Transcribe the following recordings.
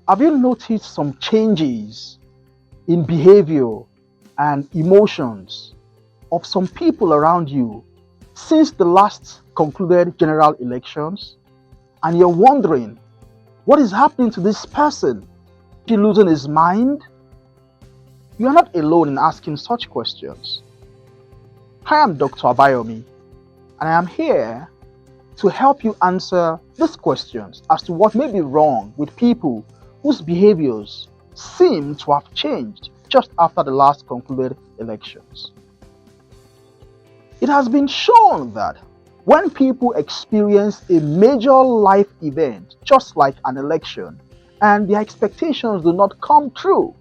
Have you noticed some changes in behavior and emotions of some people around you since the last concluded general elections? And you're wondering, what is happening to this person? Is he losing his mind? You are not alone in asking such questions. I am Dr. Abayomi, and I am here to help you answer these questions as to what may be wrong with people whose behaviors seem to have changed just after the last concluded elections. It has been shown that when people experience a major life event, just like an election, and their expectations do not come true,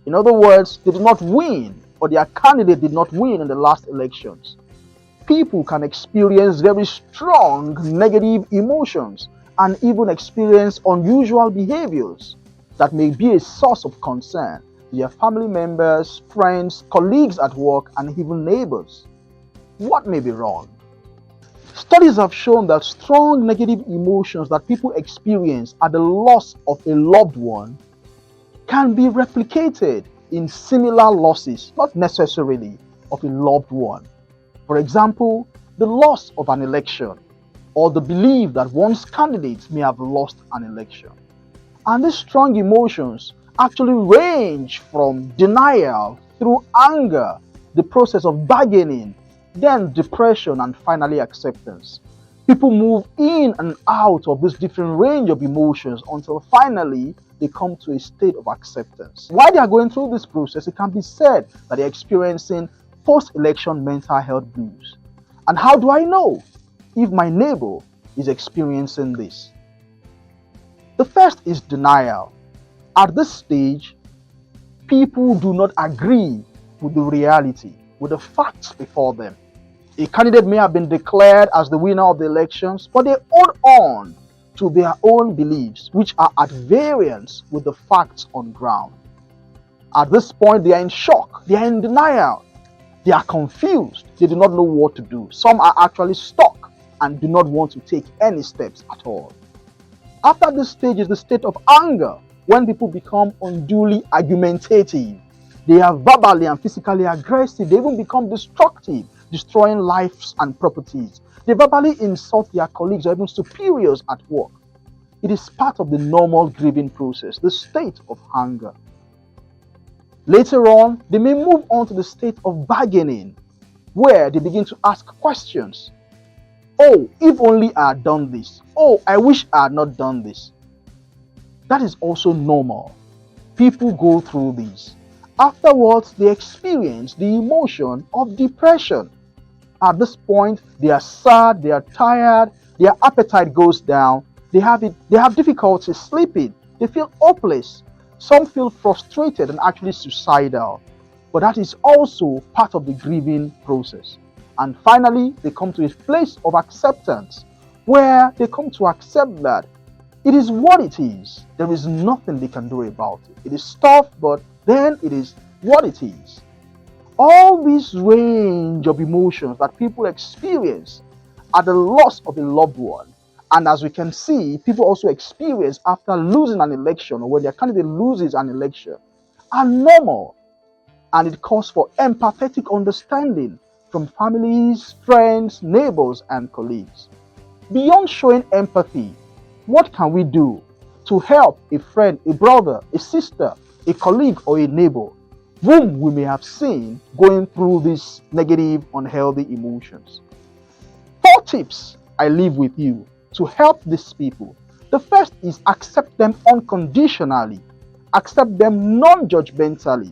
in other words, they did not win, or their candidate did not win in the last elections, people can experience very strong negative emotions and even experience unusual behaviors that may be a source of concern to their family members, friends, colleagues at work, and even neighbors. What may be wrong? Studies have shown that strong negative emotions that people experience at the loss of a loved one can be replicated in similar losses, not necessarily of a loved one. For example, the loss of an election, or the belief that one's candidate may have lost an election. And these strong emotions actually range from denial through anger, the process of bargaining, then depression, and finally acceptance. People move in and out of this different range of emotions until finally they come to a state of acceptance. While they are going through this process, it can be said that they're experiencing post-election mental health blues. And how do I know if my neighbor is experiencing this? The first is denial. At this stage, people do not agree with the reality, with the facts before them. A candidate may have been declared as the winner of the elections, but they hold on to their own beliefs, which are at variance with the facts on ground. At this point, they are in shock, they are in denial, they are confused, they do not know what to do. Some are actually stuck and do not want to take any steps at all. After this stage is the state of anger, when people become unduly argumentative. They are verbally and physically aggressive, they even become destructive, destroying lives and properties. They verbally insult their colleagues or even superiors at work. It is part of the normal grieving process, the state of anger. Later on, they may move on to the state of bargaining, where they begin to ask questions. Oh, if only I had done this. Oh, I wish I had not done this. That is also normal. People go through this. Afterwards, they experience the emotion of depression. At this point, they are sad, they are tired, their appetite goes down, they have difficulty sleeping, they feel hopeless. Some feel frustrated and actually suicidal. But that is also part of the grieving process. And finally, they come to a place of acceptance, where they come to accept that it is what it is. There is nothing they can do about it. It is tough, but then it is what it is. All this range of emotions that people experience at the loss of a loved one, and as we can see, people also experience after losing an election or when their candidate loses an election, are normal. And it calls for empathetic understanding from families, friends, neighbors, and colleagues. Beyond showing empathy, what can we do to help a friend, a brother, a sister, a colleague, or a neighbor whom we may have seen going through these negative, unhealthy emotions? 4 tips I leave with you to help these people. The first is accept them unconditionally. Accept them non-judgmentally.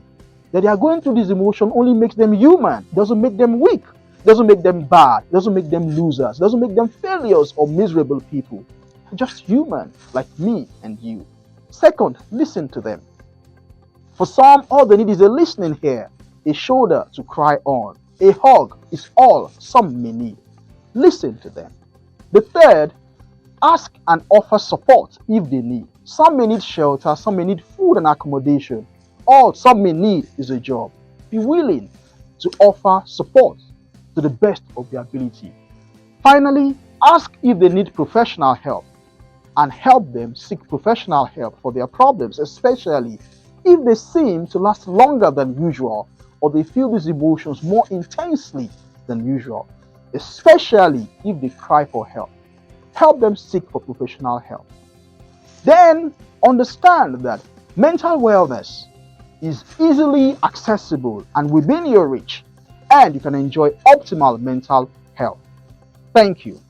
That they are going through this emotion only makes them human. It doesn't make them weak. It doesn't make them bad. It doesn't make them losers. It doesn't make them failures or miserable people. They're just human, like me and you. Second, listen to them. For some, all they need is a listening ear, a shoulder to cry on. A hug is all some may need. Listen to them. The third, ask and offer support if they need. Some may need shelter, some may need food and accommodation. All some may need is a job. Be willing to offer support to the best of your ability. Finally, ask if they need professional help. and help them seek professional help for their problems, especially if they seem to last longer than usual or they feel these emotions more intensely than usual, especially if they cry for help. Help them seek for professional help. Then understand that mental wellness is easily accessible and within your reach, and you can enjoy optimal mental health. Thank you.